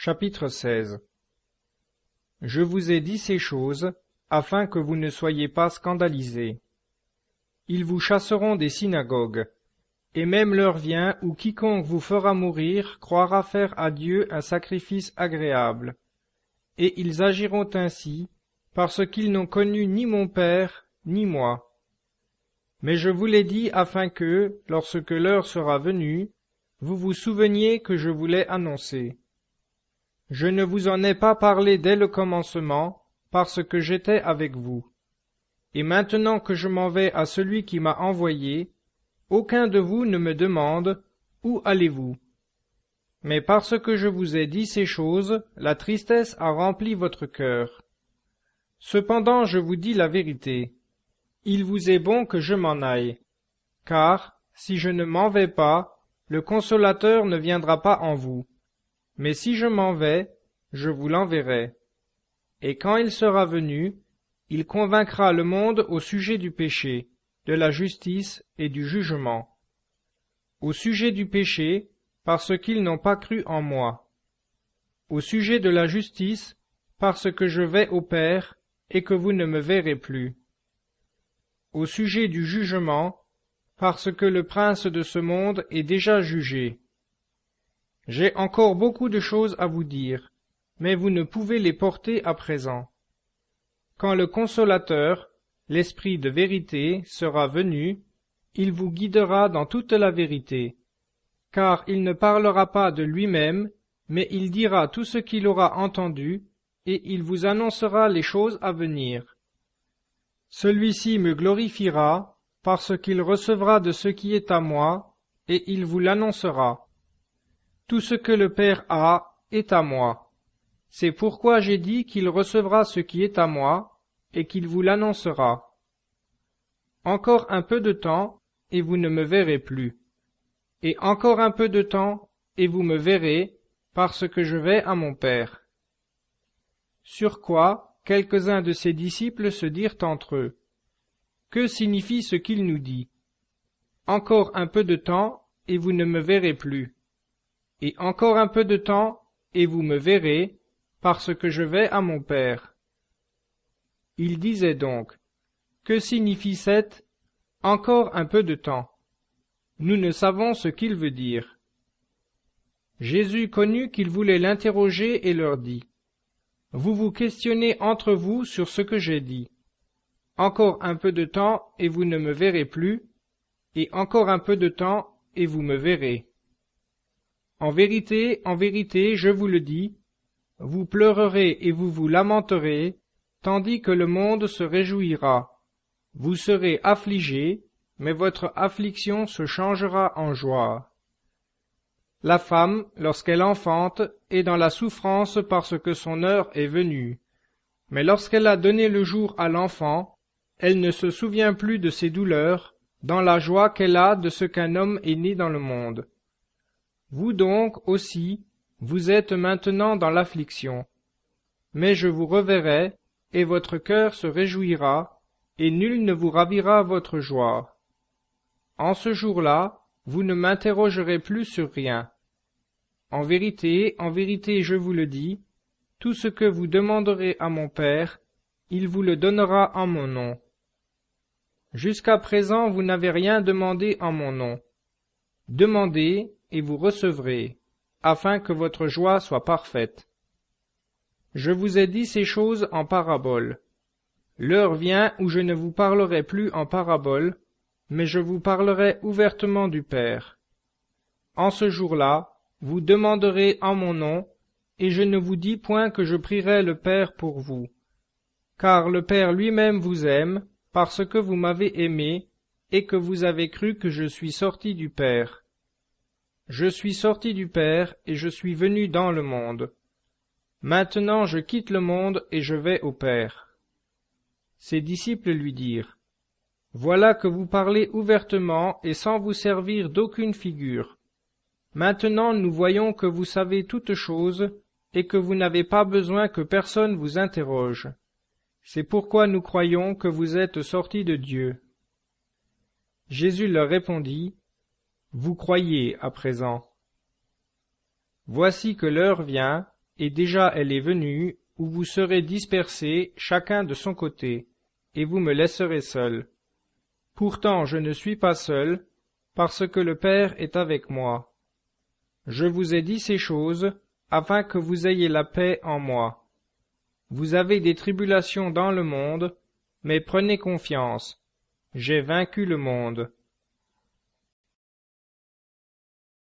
Chapitre 16. Je vous ai dit ces choses, afin que vous ne soyez pas scandalisés. Ils vous chasseront des synagogues, et même l'heure vient où quiconque vous fera mourir croira faire à Dieu un sacrifice agréable. Et ils agiront ainsi, parce qu'ils n'ont connu ni mon Père, ni moi. Mais je vous l'ai dit afin que, lorsque l'heure sera venue, vous vous souveniez que je vous l'ai annoncé. Je ne vous en ai pas parlé dès le commencement, parce que j'étais avec vous. Et maintenant que je m'en vais à celui qui m'a envoyé, aucun de vous ne me demande « Où allez-vous » Mais parce que je vous ai dit ces choses, la tristesse a rempli votre cœur. Cependant je vous dis la vérité. Il vous est bon que je m'en aille, car, si je ne m'en vais pas, le Consolateur ne viendra pas en vous. Mais si je m'en vais, je vous l'enverrai. Et quand il sera venu, il convaincra le monde au sujet du péché, de la justice et du jugement. Au sujet du péché, parce qu'ils n'ont pas cru en moi. Au sujet de la justice, parce que je vais au Père et que vous ne me verrez plus. Au sujet du jugement, parce que le prince de ce monde est déjà jugé. J'ai encore beaucoup de choses à vous dire, mais vous ne pouvez les porter à présent. Quand le Consolateur, l'Esprit de vérité, sera venu, il vous guidera dans toute la vérité, car il ne parlera pas de lui-même, mais il dira tout ce qu'il aura entendu, et il vous annoncera les choses à venir. Celui-ci me glorifiera, parce qu'il recevra de ce qui est à moi, et il vous l'annoncera. Tout ce que le Père a est à moi. C'est pourquoi j'ai dit qu'il recevra ce qui est à moi, et qu'il vous l'annoncera. Encore un peu de temps, et vous ne me verrez plus. Et encore un peu de temps, et vous me verrez, parce que je vais à mon Père. Sur quoi, quelques-uns de ses disciples se dirent entre eux, « Que signifie ce qu'il nous dit? Encore un peu de temps, et vous ne me verrez plus. Et encore un peu de temps, et vous me verrez, parce que je vais à mon Père. » Il disait donc, « Que signifie cette « encore un peu de temps » Nous ne savons ce qu'il veut dire. Jésus connut qu'ils voulaient l'interroger et leur dit, « Vous vous questionnez entre vous sur ce que j'ai dit. Encore un peu de temps, et vous ne me verrez plus, et encore un peu de temps, et vous me verrez. En vérité, je vous le dis, vous pleurerez et vous vous lamenterez, tandis que le monde se réjouira. Vous serez affligés, mais votre affliction se changera en joie. La femme, lorsqu'elle enfante, est dans la souffrance parce que son heure est venue. Mais lorsqu'elle a donné le jour à l'enfant, elle ne se souvient plus de ses douleurs, dans la joie qu'elle a de ce qu'un homme est né dans le monde. Vous donc aussi, vous êtes maintenant dans l'affliction. Mais je vous reverrai, et votre cœur se réjouira, et nul ne vous ravira votre joie. En ce jour-là, vous ne m'interrogerez plus sur rien. En vérité, je vous le dis, tout ce que vous demanderez à mon Père, il vous le donnera en mon nom. Jusqu'à présent, vous n'avez rien demandé en mon nom. Demandez, et vous recevrez, afin que votre joie soit parfaite. Je vous ai dit ces choses en parabole. L'heure vient où je ne vous parlerai plus en parabole, mais je vous parlerai ouvertement du Père. En ce jour-là, vous demanderez en mon nom, et je ne vous dis point que je prierai le Père pour vous. Car le Père lui-même vous aime, parce que vous m'avez aimé, et que vous avez cru que je suis sorti du Père. Je suis sorti du Père, et je suis venu dans le monde. Maintenant je quitte le monde, et je vais au Père. » Ses disciples lui dirent, « Voilà que vous parlez ouvertement et sans vous servir d'aucune figure. Maintenant nous voyons que vous savez toutes choses, et que vous n'avez pas besoin que personne vous interroge. C'est pourquoi nous croyons que vous êtes sortis de Dieu. » Jésus leur répondit, « Vous croyez à présent. Voici que l'heure vient, et déjà elle est venue, où vous serez dispersés, chacun de son côté, et vous me laisserez seul. Pourtant je ne suis pas seul, parce que le Père est avec moi. Je vous ai dit ces choses, afin que vous ayez la paix en moi. Vous avez des tribulations dans le monde, mais prenez confiance, j'ai vaincu le monde.